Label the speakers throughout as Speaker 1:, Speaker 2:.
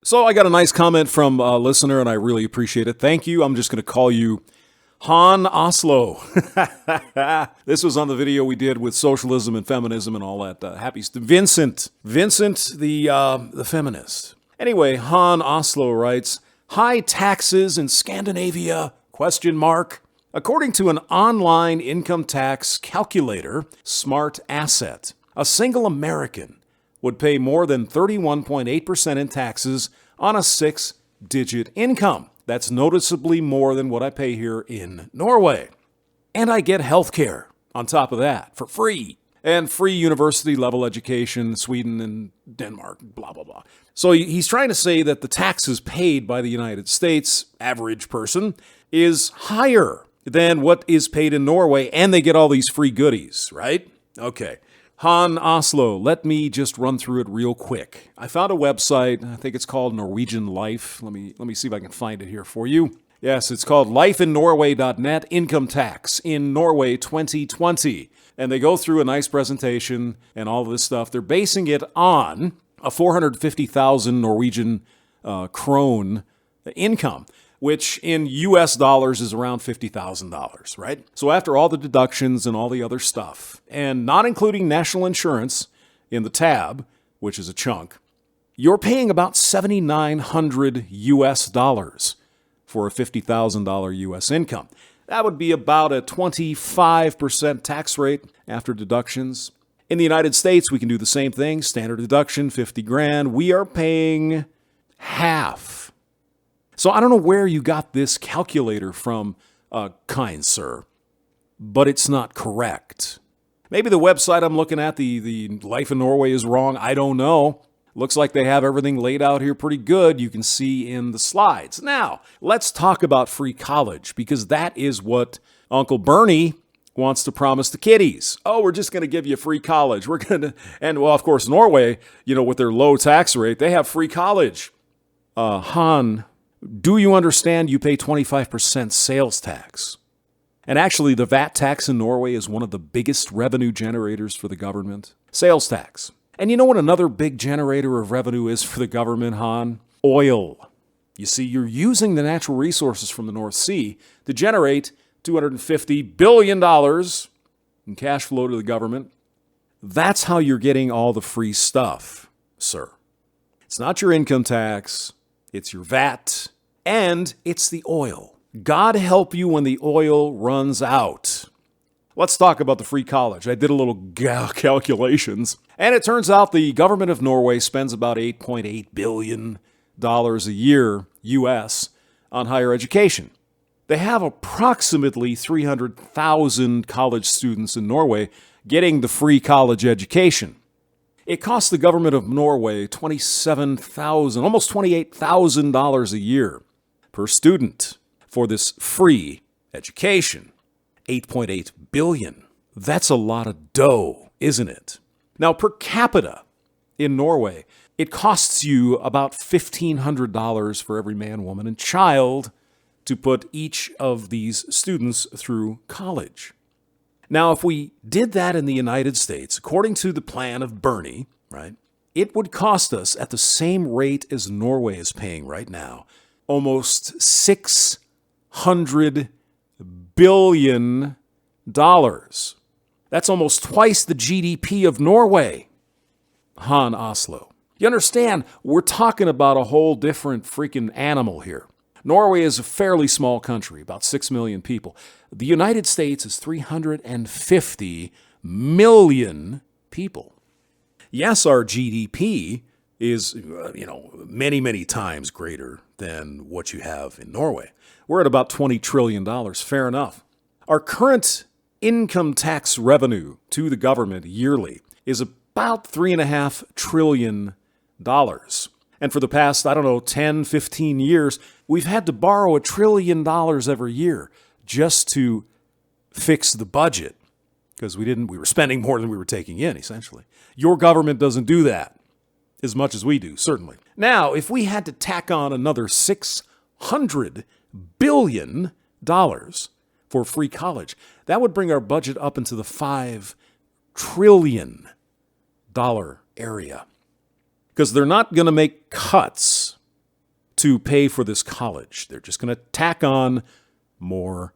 Speaker 1: So I got a nice comment from a listener, and I really appreciate it. Thank you. I'm just going to call you Han Oslo. This was on the video we did with socialism and feminism and all that. Happy Vincent, the feminist. Anyway, Han Oslo writes, high taxes in Scandinavia? ? According to an online income tax calculator, Smart Asset, a single American would pay more than 31.8% in taxes on a 6-digit income. That's noticeably more than what I pay here in Norway. And I get health care on top of that for free. And free university level education, Sweden and Denmark, blah, blah, blah. So he's trying to say that the taxes paid by the United States, average person, is higher than what is paid in Norway, and they get all these free goodies, right? Okay. Han Oslo, let me just run through it real quick. I found a website, I think it's called Norwegian Life. Let me see if I can find it here for you. Yes, it's called lifeinnorway.net, Income Tax in Norway 2020. And they go through a nice presentation and all this stuff. They're basing it on a 450,000 Norwegian krone income, which in US dollars is around $50,000, right? So after all the deductions and all the other stuff, and not including national insurance in the tab, which is a chunk, you're paying about $7,900 US dollars for a $50,000 US income. That would be about a 25% tax rate after deductions. In the United States, we can do the same thing. Standard deduction, 50 grand. We are paying half. So I don't know where you got this calculator from, kind sir, but it's not correct. Maybe the website I'm looking at, the Life in Norway, is wrong. I don't know. Looks like they have everything laid out here pretty good. You can see in the slides. Now, let's talk about free college, because that is what Uncle Bernie wants to promise the kiddies. Oh, we're just going to give you free college. We're going to, and well, of course, Norway, with their low tax rate, they have free college. Han, do you understand you pay 25% sales tax? And actually, the VAT tax in Norway is one of the biggest revenue generators for the government. Sales tax. And you know what another big generator of revenue is for the government, Han? Oil. You see, you're using the natural resources from the North Sea to generate $250 billion in cash flow to the government. That's how you're getting all the free stuff, sir. It's not your income tax. It's your VAT, and it's the oil. God help you when the oil runs out. Let's talk about the free college. I did a little calculations, and it turns out the government of Norway spends about $8.8 billion a year, U.S., on higher education. They have approximately 300,000 college students in Norway getting the free college education. It costs the government of Norway $27,000, almost $28,000 a year per student for this free education. $8.8 billion. That's a lot of dough, isn't it? Now, per capita in Norway, it costs you about $1,500 for every man, woman, and child to put each of these students through college. Now, if we did that in the United States, according to the plan of Bernie, right, it would cost us at the same rate as Norway is paying right now, almost $600 billion. That's almost twice the GDP of Norway. Han Oslo. You understand, we're talking about a whole different freaking animal here. Norway is a fairly small country, about 6 million people. The United States is 350 million people. Yes, our GDP is, many, many times greater than what you have in Norway. We're at about $20 trillion. Fair enough. Our current income tax revenue to the government yearly is about $3.5 trillion. And for the past, 10, 15 years, we've had to borrow $1 trillion every year just to fix the budget because we were spending more than we were taking in, essentially. Your government doesn't do that as much as we do, certainly. Now, if we had to tack on another $600 billion for free college, that would bring our budget up into the $5 trillion area. Because they're not going to make cuts to pay for this college. They're just going to tack on more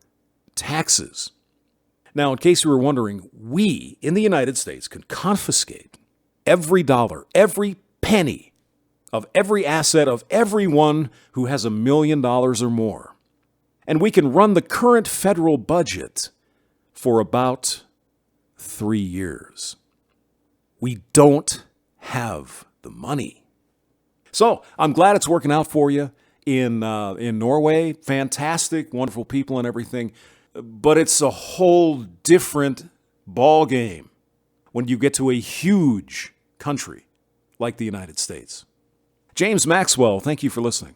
Speaker 1: taxes. Now, in case you were wondering, we in the United States can confiscate every dollar, every penny of every asset of everyone who has $1 million or more. And we can run the current federal budget for about 3 years. We don't have the money. So I'm glad it's working out for you in Norway. Fantastic, wonderful people and everything. But it's a whole different ball game when you get to a huge country like the United States. James Maxwell, thank you for listening.